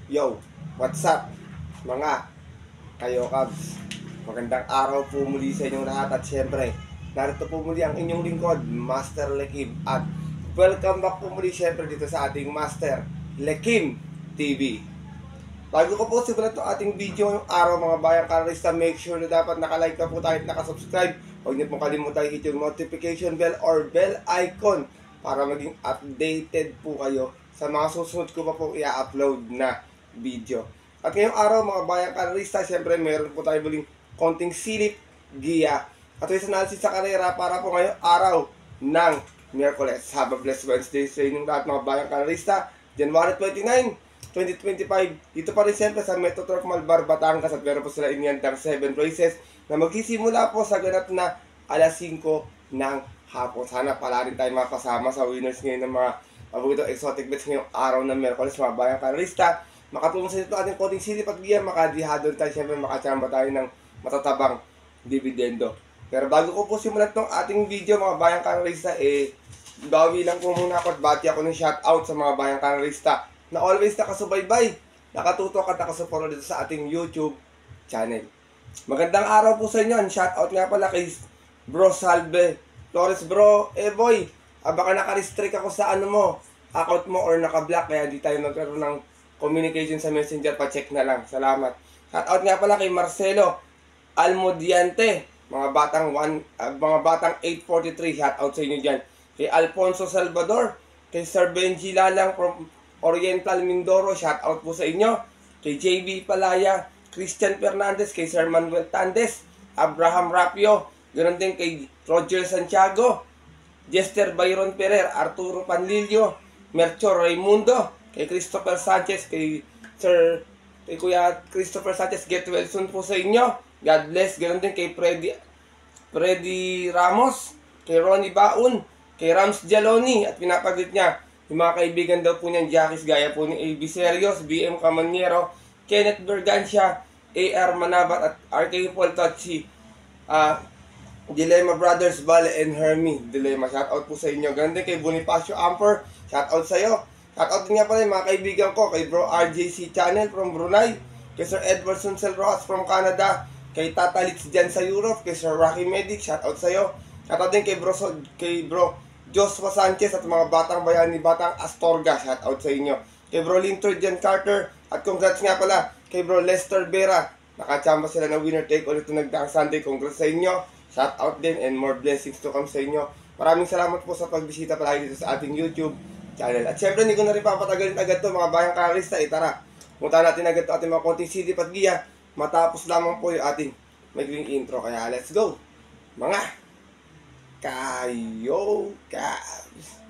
Yo, what's up mga kayo Cubs? Magandang araw po muli sa inyong lahat at syempre, narito po muli ang inyong lingkod, Master Lekim. At welcome back po muli syempre dito sa ating Master Lekim TV. Bago ko po simulan itong ating video ngayong araw mga bayang karalista, make sure na dapat nakalike na po tayo at nakasubscribe. Huwag niyo pong kalimutan hit yung notification bell or bell icon para maging updated po kayo sa mga susunod ko pa pong i-upload na video. At ngayong araw mga bayang karalista, siyempre meron po tayo muling konting silip, giya at isang analysis sa karera para po ngayong araw ng Miyerkules. Have a blessed Wednesday sa inyong lahat mga bayang karalista. January 29, 2025. Dito pa rin siyempre sa Metro Turf Malbar, Batangas at meron po sila inyandang 7 races na magsisimula po sa ganap na alas 5 ng hapon. Sana pala rin tayo mapasama sa winners ngayon ng mga paborito exotic bets ngayong araw ng Miyerkules mga bayang karalista. Makatulong sa ito ating konting silip at giya, makadihadon tayo, siyempre makachamba tayo ng matatabang dividendo. Pero bago ko po simulan itong ating video mga bayang karalista, bawi lang po muna ako at bati ako ng shoutout sa mga bayang karalista na always nakasubaybay, nakatutok at nakasuporta dito sa ating YouTube channel. Magandang araw po sa inyo. Shoutout nga pala kay Bro Salve Flores. Bro, boy, baka naka-restrict ako sa account mo or naka-block kaya di tayo magkaroon ng communication sa messenger, pa-check na lang. Salamat. Shoutout nga pala kay Marcelo Almodiante, mga batang 843, shoutout sa inyo dyan. Kay Alfonso Salvador, kay Sir Benji Lalang from Oriental Mindoro, shoutout po sa inyo. Kay JB Palaya, Christian Fernandez, kay Sir Manuel Tandes, Abraham Rapio, ganoon din kay Roger Santiago, Jester Byron Ferrer, Arturo Panlilio, Merchor Raimundo, kay Christopher Sanchez, kay Kuya Christopher Sanchez, get well soon po sa inyo. God bless. Ganoon din kay Freddy Ramos, kay Ronnie Baun, kay Rams Jaloni, at pinapaglit niya yung mga kaibigan daw po niyan, Jackies, gaya po ni AB Serios, BM Camaniero, Kenneth Bergancia, AR Manabat, at RK Paul Totsi, Dilema Brothers, Bale and Hermie Dilema. Shoutout po sa inyo. Ganoon din kay Bonifacio Amper, shoutout sa iyo. Shoutout din nga pala yung mga kaibigan ko, kay Bro RJC Channel from Brunei, kay Sir Edward Suncel Rojas from Canada, kay Tata Litz dyan sa Europe, kay Sir Rocky Medic, shoutout sa'yo. Shoutout din kay Bro Joshua Sanchez at mga batang bayani, batang Astorga, shoutout sa inyo. Kay Bro Lintor Jan Carter, at congrats nga pala kay Bro Lester Vera. Nakachamba sila na winner take all ito nagdaang Sunday. Congrats sa inyo. Shoutout din and more blessings to come sa inyo. Maraming salamat po sa pagbisita palagi dito sa ating YouTube channel. At syempre, hindi ko na rin papatagalin agad to mga bayang karalista. Tara, punta natin agad to ating mga konting silip at giya. Matapos lamang po yung ating magiging intro. Kaya let's go, mga kayo Cubs.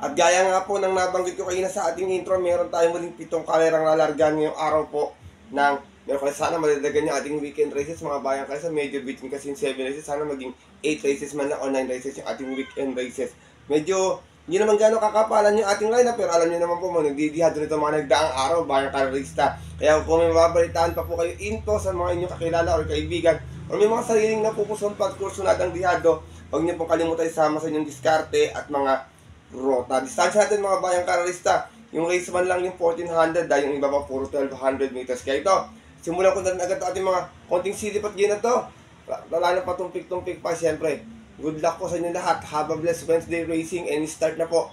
At gaya nga po ng nabanggit ko kanina sa ating intro, meron tayong muling 7 kalerang lalargan ngayong araw po ng Miyerkules. Sana madadagan yung ating weekend races mga bayang kasi medyo bitin kasi yung 7 races. Sana maging 8 races man lang o 9 races yung ating weekend races. Medyo hindi naman gano'ng kakapalan yung ating lineup, pero alam niyo naman po nagdidihado nito mga nagdaang araw bayang karalista. Kaya kung may mababalitaan pa po kayo into sa mga inyong kakilala o kaibigan o may mga sariling napupuson pagkursunadang dihado, huwag niyo pong kalimutan isama sa inyong diskarte at mga rota. Distansya natin mga bayang karalista, yung race man lang yung 1400 dahil yung iba pa puro 1200 meters. Kaya ito, simulan ko na rin agad ating mga konting silip at gina to. Wala na patumpik-tumpik pa syempre. Good luck po sa inyo lahat. Have a blessed Wednesday racing and start na po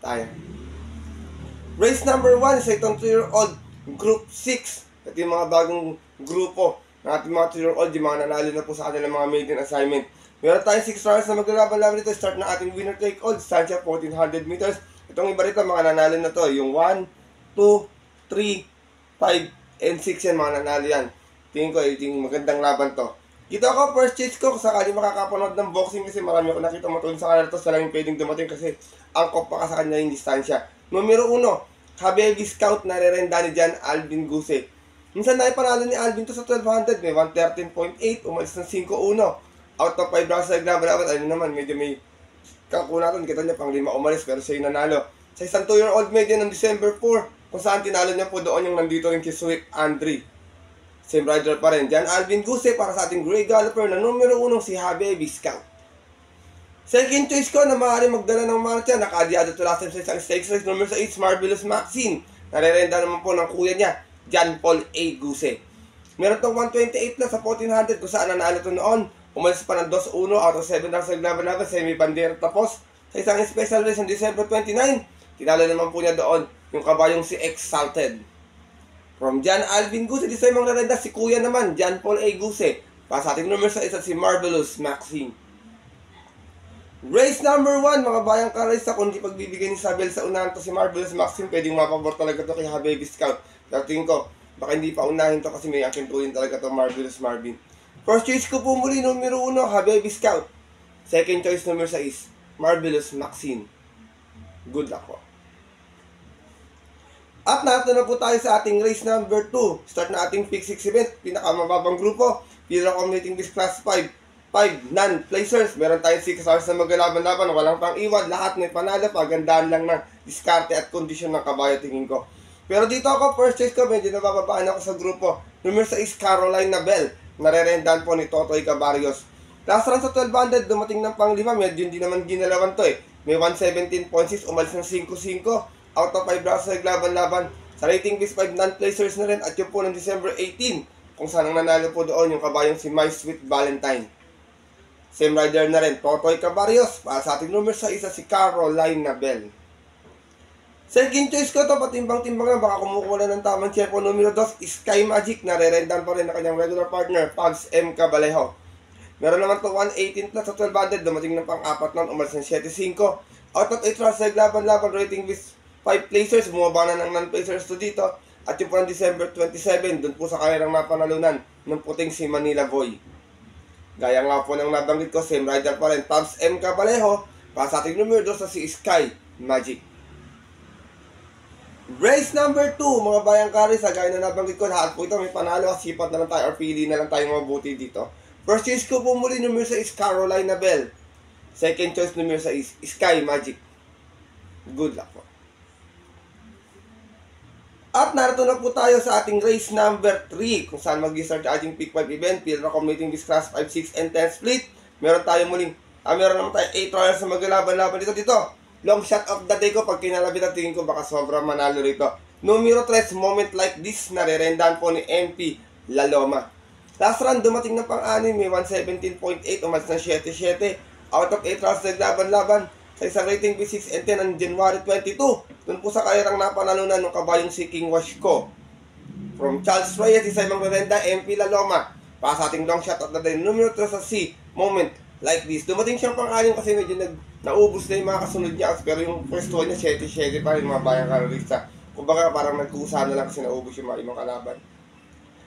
tayo. Race number 1 sa itong 3-year-old Group 6. Ito yung mga bagong grupo ng ating mga 3-year-old, yung mga nanalo na po sa kanilang mga maiden assignment. Meron tayong 6 runners na maglalaban-laban dito. Start na ating winner take all. Distansya 1400 meters. Itong iba rito, mga nanalo na to. Yung 1, 2, 3, 5, and 6 yan, mga nanalo yan. Tingin ko, yung magandang laban to. Dito ako, first chase ko, sakali makakapanood ng boxing kasi marami ako nakita matulong sa kanila to. Sa lang yung pwedeng dumating kasi angkop pa ka sa kanya yung distansya. Numero 1, Habebi Scout, nare-renda ni dyan, Alvin Guse. Minsan na ipanalo ni Alvin to sa 1200. May 113.8, umalis ng 5-1. Out of 5 rounds na nagbalaban, ano naman, medyo may kakunatan, kita niya pang 5 umalis, pero siya yung nanalo. Sa isang 2-year-old media ng December 4, kung saan tinalo niya po doon yung nandito yung si Swift Andre. Same rider pa rin. Diyan Alvin Guse para sa ating Grey Galloper na numero 1 si Habibi Scout. Second choice ko na maaaring magdala ng marcha, nakaadiado to last time sa isang stakes race, numero 6, Marvelous Maxine. Narerenda naman po ng kuya niya, John Paul A. Guse. Meron tong 128 plus sa 1400 kung saan nanalo to noon. Umalis pa ng 2-1 out of 7 rounds naglaban-laban, semi-bandera tapos. Sa isang special race ng December 29, tinalo naman po niya doon yung kabayong si Exalted. From John Alvin Guse, di sa imang narenda si kuya naman, John Paul A. Guse. Para sa ating numero sa isa si Marvelous Maxine. Race number 1, mga bayang karaysa, kung di pagbibigay ni Isabel sa unahan to si Marvelous Maxine, pwedeng mapabor talaga to kay Habibi Scout. Pero tingin ko, baka hindi pa unahin to kasi may akintuin talaga to Marvelous Marvin. First choice ko po muli, numero 1, Habibi Scout. Second choice, numero 6, Marvelous Maxine. Good luck po. At narito na po tayo sa ating race number 2. Start na ating Pick 6 event. Pinakamababang grupo. Pira Commuting List Class 5. 5 non-placers. Meron tayong 6 hours na maglalaban-laban. Walang pang iwan. Lahat may panalo. Pagandaan lang ng diskarte at kondisyon ng kabayo tingin ko. Pero dito ako, first choice ko, medyo nabababaan ako sa grupo. Numero 6, Caroline Nabel. Narerendahan po ni Totoy Cabarrios. Last run sa 1200, dumating ng pang 5. Medyo hindi naman ginalawan to eh. May 117.6, umalis ng 5-5. Out of 5 rounds naglaban-laban. Sa rating base 5 non-placers na rin at yun po ng December 18 kung saan ang nanalo po doon yung kabayong si My Sweet Valentine. Same rider na rin, Totoy Cabarrios. Para sa ating numero sa isa si Caroline Nabel. Second choice ko to, patimbang-timbang na baka kumukuha na ng tamang check po. Numero 2, Sky Magic. Narerendan pa rin na kanyang regular partner, Pabs M. Cabalejo. Meron naman to 118 plus sa 1200, dumating ng pang-4 nun, umalis ng 7-5. Out of 8 rounds naglaban-laban, rating base 5 placers, bumaba na ng non-placers to dito. At yung po ng December 27, dun po sa karerang napanalunan ng puting si Manila Boy. Gaya nga po ng nabanggit ko, same rider pa rin, Pabs M. Cabalejo. Para sa ating numero 2 sa si Sky Magic. Race number 2, mga bayang kari, sa gaya na nabanggit ko, lahat po ito may panalo, sipat na lang tayo or pili na lang tayo mabuti dito. First choice ko po muli, numero 6, Caroline Nabel. Second choice, numero 6, Sky Magic. Good luck po. At narito na po tayo sa ating race number 3 kung saan mag-start sa ating Pick 5 event. Pilra Commuting this Class 5, 6, and 10 split. Meron tayo muling, meron naman tayo 8 trials na maglalaban-laban dito. Long shot of the day ko, pag kinalabit at tingin ko baka sobrang manalo rito. Numero 3, Moment Like This, narerendahan po ni MP Laloma. Last run, dumating na pang-anim, may 117.8, umalis ng 7-7. Out of 8 rounds naglaban-laban. Sa isang rating B6 and 10 ng January 22, dun po sa karerang napanalunan ng kabayong si King Washko. From Charles Reyes, isa ibang merenda, MP Laloma. Para sa ating long shot at the day, numero 3 sa C, Moment Like This. Dumating siyang pang-anim kasi medyo naubos na yung mga kasunod niya. Pero yung first one niya, 7-7 pa rin mga bayang karerista. Kumbaga parang nagkusa na lang kasi naubos yung mga ibang kalaban.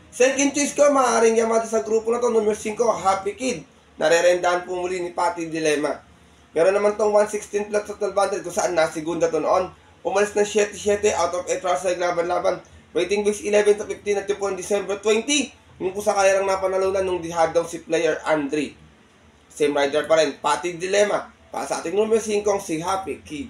Second choice ko, maaaring Yamada sa grupo na to, numero 5, Happy Kid. Narerendahan po muli ni Patty Dilemma. Meron naman tong 116 plus sa 1200 kung saan nasigunda to noon. Umalis ng 7-7 out of 8 rounds naglaban-laban. Rating base 11 to 15 at yung po December 20. Yung po sa kayarang napanalunan nung dihad daw si player Andre. Same rider pa rin, Patty Dilemma. Para sa ating numero 5 si Happy Kid.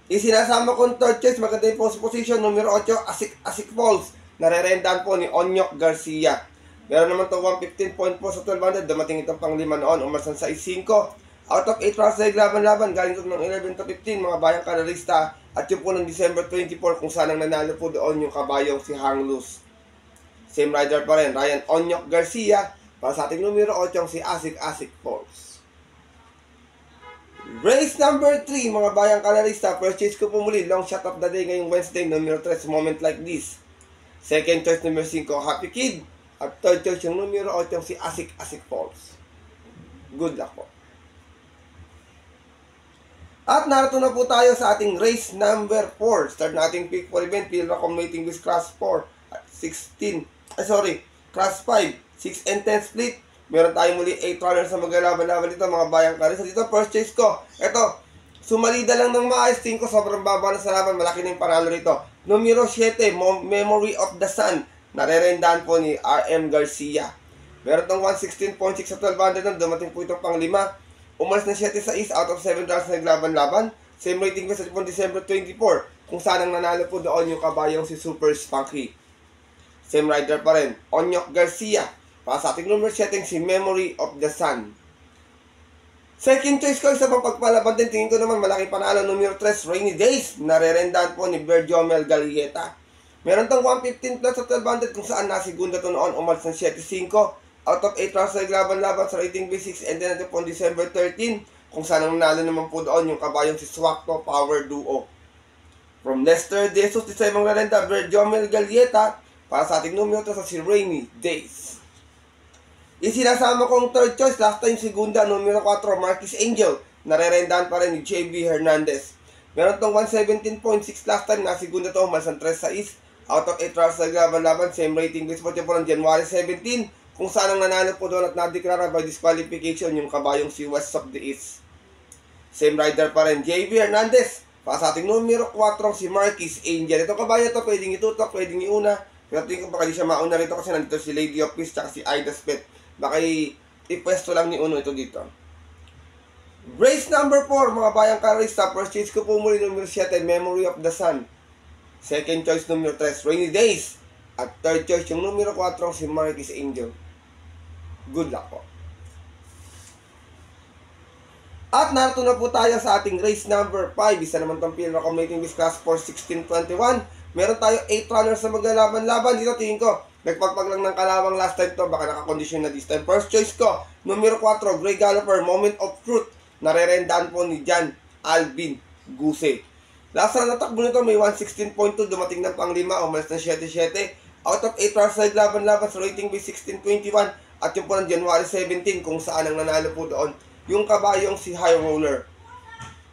Isinasama kong third choice, maganda yung post position, numero 8, Asik Falls. Narerendahan po ni Onyok Garcia. Meron naman to 115.4 sa 1200, dumating itong pang 5 noon, umalis ng 6-5. Out of 8 rounds na naglaban-laban, galing ko ng 11 to 15, mga bayang karerista. At yung po ng December 24, kung saan ang nanalo po doon yung kabayong si Hang Luz. Same rider pa rin, Ryan Onyok Garcia. Para sa ating numero 8, si Asik Falls. Race number 3, mga bayang karerista. First choice ko po muli, long shot of the day ngayong Wednesday, numero 3, Moment Like This. Second choice, numero 5, Happy Kid. At third choice, yung numero 8, si Asik Falls. Good luck po. At narito na po tayo sa ating race number 4. Start na ating Pick 4 event. Pilra Commuting with Class 4. Class 5. 6 and 10 split. Meron tayo muli 8 runners na maglalaban-laban dito, mga bayang karisa. Dito, first choice ko. Ito, sumalida lang ng maayos. Tingin ko sobrang baba na sa laban. Malaki na yung panalo rito. Numero 7, Memory of the Sun. Narerendahan po ni RM Garcia. Meron tong 116.6 sa 1200 na. Dumating po itong pang 5. Umalis ng 7 sa East out of 7 rounds na naglaban-laban. Same rating base at December 24, kung saan ang nanalo po doon yung kabayong si Super Spunky. Same rider pa rin, Onyok Garcia. Para sa ating number setting, si Memory of the Sun. Second choice ko, isa pang pagpalaban din. Tingin ko naman malaki panalo, numero 3, Rainy Days. Narerendahan po ni Berjomel Galieta. Meron tong 115 plus sa 1200 kung saan nasigunda to noon, umalis ng 7-5. Out of 8 rounds na laban-laban sa rating B6 and then po December 13, kung saan ang nanalo naman po doon yung kabayong si Swakto Power Duo. From Lester De Jesus, isa yung rerenda, Berjomel Galieta. Para sa ating numero to sa si Rainy Days. Isinasama kong third choice, last time segunda, numero 4, Marquis Angel. Narerendahan pa rin ni JB Hernandez. Meron tong 117.6 last time, nasigunda to, umalis ng 3-6. Out of 8 rounds na laban-laban, same rating base po ng January 17, kung saan ang nanalo po doon at nadeklara by disqualification yung kabayong si West of the East. Same rider pa rin, JB Hernandez. Para sa ating numero 4, si Marquis Angel. Itong kabayo to, pwedeng itutok, pwedeng iuna. Pero tingin ko baka di siya mauna rito kasi nandito si Lady of Peace at si Ida Spet. Baka ipwesto lang ni Uno ito dito. Race number 4, mga bayang karista. First choice ko po muli numero 7, Memory of the Sun. Second choice numero 3, Rainy Days. At third choice yung numero 4, si Marquis Angel. Good luck po. At narito na po tayo sa ating race number 5. Isa naman itong field accommodating this class for 1621. Meron tayo 8 runners na maglalaban-laban. Dito tingin ko, nagpagpag lang ng kalawang last time to. Baka nakakondisyon na this time. First choice ko, numero 4, Grey Galloper, Moment of Truth. Narerendaan po ni Jan Alvin Guse. Last na natakbo nito, may 116.2. Dumating ng pang 5, umalis ng 7-7. Out of 8 runners na laban-laban sa rating by 1621. At yung po ng January 17, kung saan ang nanalo po doon, yung kabayong si High Roller.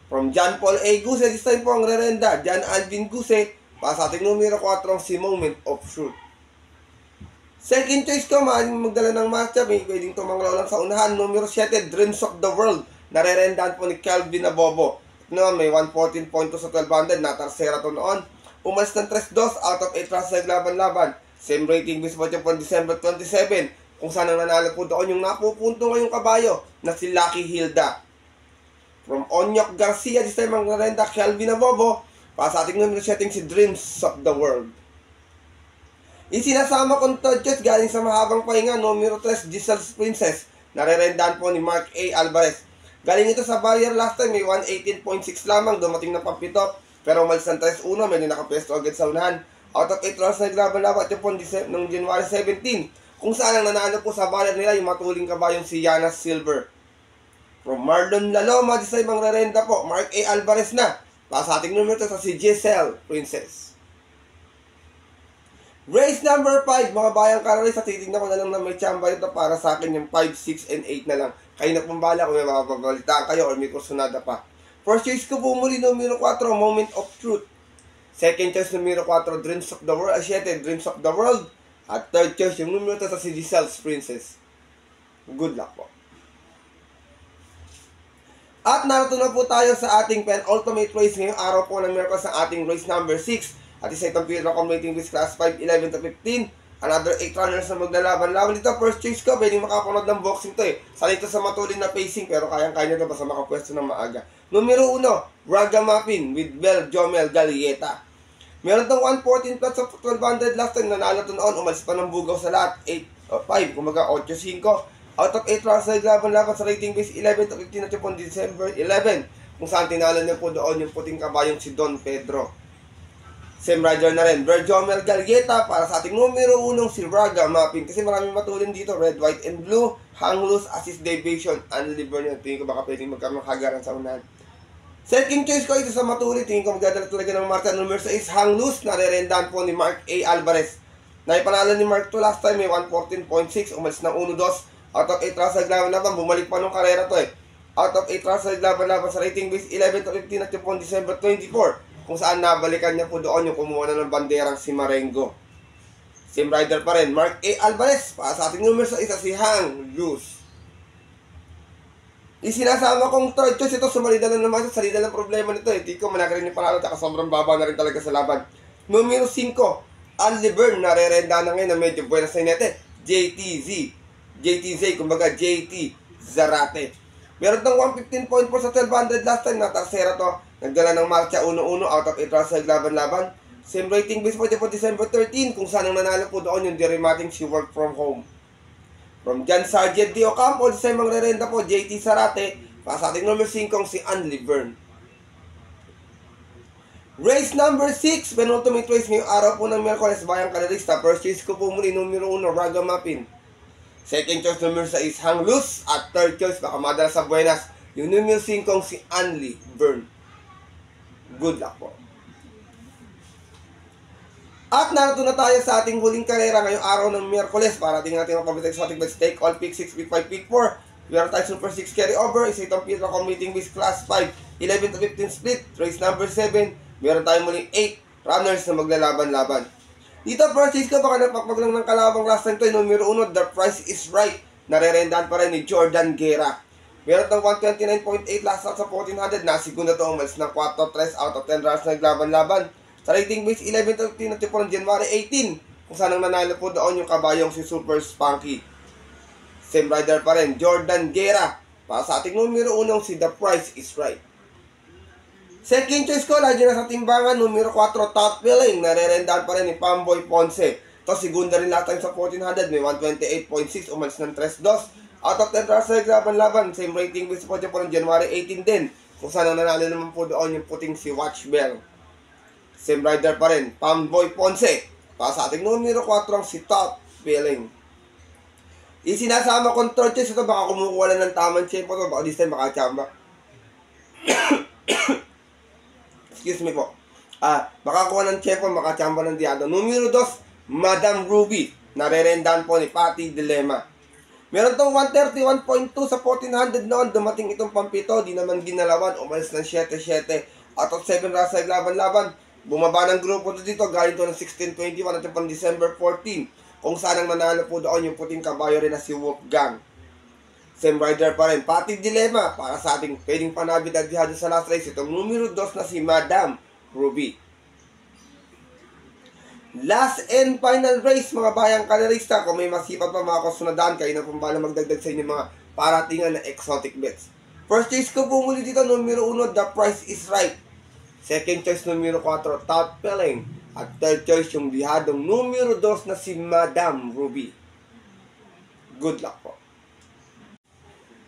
From John Paul A. Guse, this time po ang rerenda, Jan Alvin Guse. Para sa ating numero 4, si Moment of Truth. Second choice ko, maaaring magdala ng matchup. May pwedeng tumanglaw lang sa unahan. Numero 7, Dreams of the World. Narerendaan po ni Calvin Abobo. Noon, may 114.2 sa 1200. Natarsera to noon. Umalis ng 3-2 out of 8 rounds na laban-laban. Same rating base po po December 27. Kung saan ang nanalo po doon yung napupunto ngayong kabayo na si Lucky Hilda. From Onyok Garcia, this time ang narenda, Calvin Abobo. Para sa ating numero setting, si Dreams of the World. Isinasama kong third choice galing sa mahabang pahinga, numero 3, Giselle's Princess. Narerendaan po ni Mark A. Alvarez. Galing ito sa barrier last time, may 118.6 lamang, dumating na pampito. Pero umalis ng 3-1, may nakapwesto agad sa unahan. Out of 8 rounds na naglaban-laban, ito po noong January 17. Kung saan ang nanalo po sa barrier nila, yung matuling kabayong si Yana Silver. From Marlon Laloma, this time ang rerenda po, Mark A. Alvarez na. Para sa ating numero ito sa si Giselle Princess. Race number 5, mga bayang karalista, titignan ko na lang na may chamba ito para sa akin yung 5, 6, and 8 na lang. Kayo na pumbala kung may mapapabalitaan kayo or may kursunada pa. First choice ko po muli, numero 4, Moment of Truth. Second choice, numero 4, Dreams of the World. 7, Dreams of the World. At third choice, yung numero ito sa si Giselle's Princess. Good luck po. At narito na po tayo sa ating penultimate race ngayong araw po ng Miyerkules sa ating race number 6. At isa itong period accommodating this class 5, 11 to 15. Another 8 runners na maglalaban-laban dito. First choice ko, pwedeng makapanood ng boxing to eh. Salito sa matulin na pacing pero kayang-kaya nyo basta makapwesto ng maaga. Numero 1, Ragamuffin with Berjomel Galieta. Meron tong 114 plus of 1200 last time. Nanalo to noon, umalis pa ng bugaw sa lahat. 5, kumaga 8-5. Out of 8 rounds na laban-laban sa rating base 11 to 15 at yung December 11. Kung saan tinalo niya po doon yung puting kabayong si Don Pedro. Same rider na rin, Berjomel Galieta. Para sa ating numero 1, si Ragamuffin. Kasi maraming matulin dito, red, white, and blue. Hang loose, assist deviation, unliver niya. Tingin ko baka pwedeng magkaroon ng hagaran sa unahan. Second choice ko ito sa matulin. Tingin ko magdadala talaga ng Marta. Numero 6, Hang loose. Narerendaan po ni Mark A. Alvarez. Naipanalo ni Mark 2 last time, may 114.6. Umalis ng 1-2. Out of 8 rounds naglaban-laban, bumalik pa nung karera to eh. Out of 8 rounds naglaban-laban sa rating base 11 to 15 at yung December 24. Kung saan nabalikan niya po doon yung kumuha na ng banderang si Marengo. Same rider pa rin, Mark A. Alvarez. Para sa ating numero sa isa, si Hang Loose. Isinasama kong third choice ito, sumalida na naman sa salida ng problema nito eh. Tiko, managarin yung panalo at sobrang baba na rin talaga sa laban. Numero 5, Unliver. Narerenda na ngayon na medyo buenas na inete. JTZ, kumbaga JT Zarate. Meron tong 115.4 sa 1200 last time, natarsera to. Nagdala ng marcha 1-1 out of 8 rounds sa laban-laban. Same rating base po December 13 kung saan ang nanalo po doon yung Dirimating si Work From Home. From John Sargent D. Ocampo, sa mangrerenda po JT Sarate, para sa ating number 5 si Anli Byrne. Race number 6, penultimate race ngayong araw po ng Miyerkules, Bayang Kalerista. First choice ko po muli, numero 1, Ragamuffin. Second choice, numero 6, Hang Loose. At third choice, baka madala sa Buenas, yung numero 5 si Anli Byrne. Good luck po. At narito na tayo sa ating huling karera ngayong araw ng Miyerkules para tingnan natin ang pabilis sa ating stake all pick 6, pick 5, pick 4. Meron tayo Super 6 carry over, isa itong Petra Commuting Base Class 5, 11 to 15 split, race number 7. Meron tayong muling 8 runners na maglalaban-laban. Dito first chase ko, baka napakpag lang ng kalabang last time to, numero 1, The Price Is Right. Narerendahan pa rin ni Jordan Guerra. Meron tayong 129.8 last out sa 1400, nasigunda to umalis ng 4-3 out of 10 runners na naglaban-laban. Sa rating base 11 to 15 at po ng January 18, kung saan ang nanalo po doon yung kabayong si Super Spunky. Same rider pa rin, Jordan Guerra. Para sa ating numero 1 si The Price Is Right. Second choice ko, lagi na sa timbangan, numero 4, Top Billing. Narerendahan pa rin ni Pamboy Ponce. Ito, segunda rin natin sa 1400, may 128.6, umalis ng 3-2. Out of 10 runs na naglaban-laban, same rating base po ng January 18 din. Kung saan ang nanalo naman po doon yung puting si Watch Bell. Same rider pa rin, Pamboy Ponce. Para sa ating numero 4 si Top Billing. Isinasama kong third choice ito, baka kumukuha lang ng tamang tempo ito, baka this time makachamba. Excuse me po. Baka kuha ng tempo, makachamba ng diado. Numero 2, Madam Ruby. Narerendahan po ni Patty Dilema. Meron tong 131.2 sa 1400 noon, dumating itong pampito, di naman ginalawan, umalis ng 7-7. Out of 7 runs sa laban-laban. Bumaba ng grupo dito, galing to ng 16-21 at pang December 14. Kung saan ang nanalo po doon yung puting kabayo rin na si Wolfgang. Same rider pa rin, Patty Dilema. Para sa ating pwedeng panabit at dihado sa last race, itong numero 2 na si Madam Ruby. Last and final race, mga bayang kalerista. Kung may masipag pa mga kasunadaan, kayo na pong bala magdagdag sa inyo mga paratingan na exotic bets. First choice ko po muli dito, numero 1, The Price Is Right. Second choice, numero 4, Top Billing. At third choice, yung dihadong numero 2 na si Madam Ruby. Good luck po.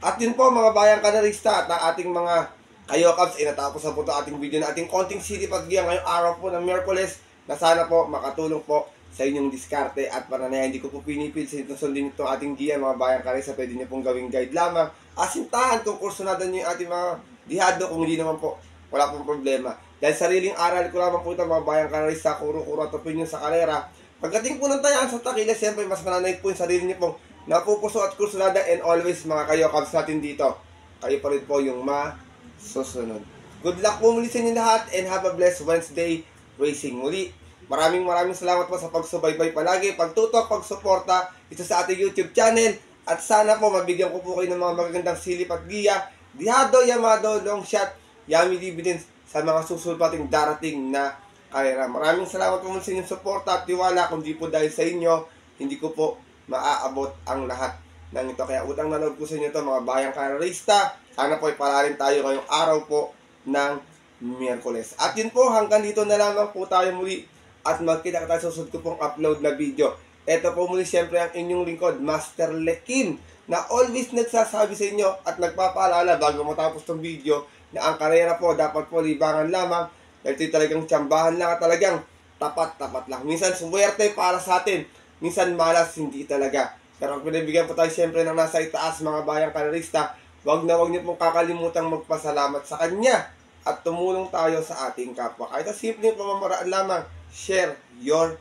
At yun po mga bayang kanarista at ang ating mga kayokabs, natapos na po ito ating video na ating konting city pag-giya ngayong araw po ng Miyerkules na sana po makatulong po sa inyong diskarte at pananayan. Hindi ko po pinipil sa itong sundin itong ating giya mga bayang kanarista, pwede nyo pong gawing guide lamang. Asintahan kung kursunado nyo yung ating mga dihado, kung hindi naman po, wala pong problema. Dahil sariling aral ko lamang po ito mga bayang kanarista, kuro-kuro at opinion sa kalera. Pagdating po ng tayaan sa takila, siyempre mas mananay po yung sarili nyo pong napupuso at kursunada, and always mga kayokabs natin dito. Kayo pa rin po yung masusunod. Good luck po muli sa inyo lahat and have a blessed Wednesday racing muli. Maraming salamat po sa pagsubaybay palagi, pagtutok, pagsuporta ito sa ating YouTube channel. At sana po mabigyan ko po kayo ng mga magagandang silip at giya, dihado, yamado, long shot, yummy dividends sa mga susunod pating darating na karera. Maraming salamat po sa inyong suporta at tiwala. Kung di po dahil sa inyo, hindi ko po maaabot ang lahat ng ito. Kaya utang na loob ko sa inyo ito mga bayang karerista. Sana po ipalalim tayo ngayong araw po ng Miyerkules. At yun po, hanggang dito na lamang po tayo muli. At magkita tayo sa susunod ko pong upload na video. Ito po muli siyempre ang inyong lingkod, Master Lekim, na always nagsasabi sa inyo at nagpapaalala bago matapos tong video na ang karera po dapat po libangan lamang. Ito talagang tsambahan lang at talagang tapat lang. Minsan sumuwerte para sa atin, minsan malas, hindi talaga. Pero kung pinibigyan po tayo siyempre ng nasa itaas mga bayang karerista, wag niyo pong kakalimutang magpasalamat sa Kanya at tumulong tayo sa ating kapwa. Kahit sa simpleng pamamaraan lamang, share your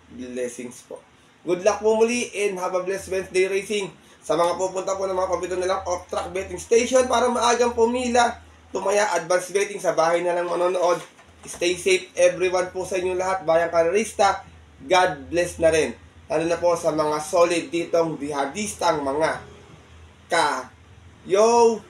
blessings po. Good luck po muli and have a blessed Wednesday racing. Sa mga pupunta po ng mga kompito nilang off-track betting station para maagang pumila, tumaya advance betting sa bahay na lang manonood. Stay safe everyone po sa inyo lahat, bayang karerista. God bless na rin. Lalo na po sa mga solid ditong dihadistang mga ka-yo-ka.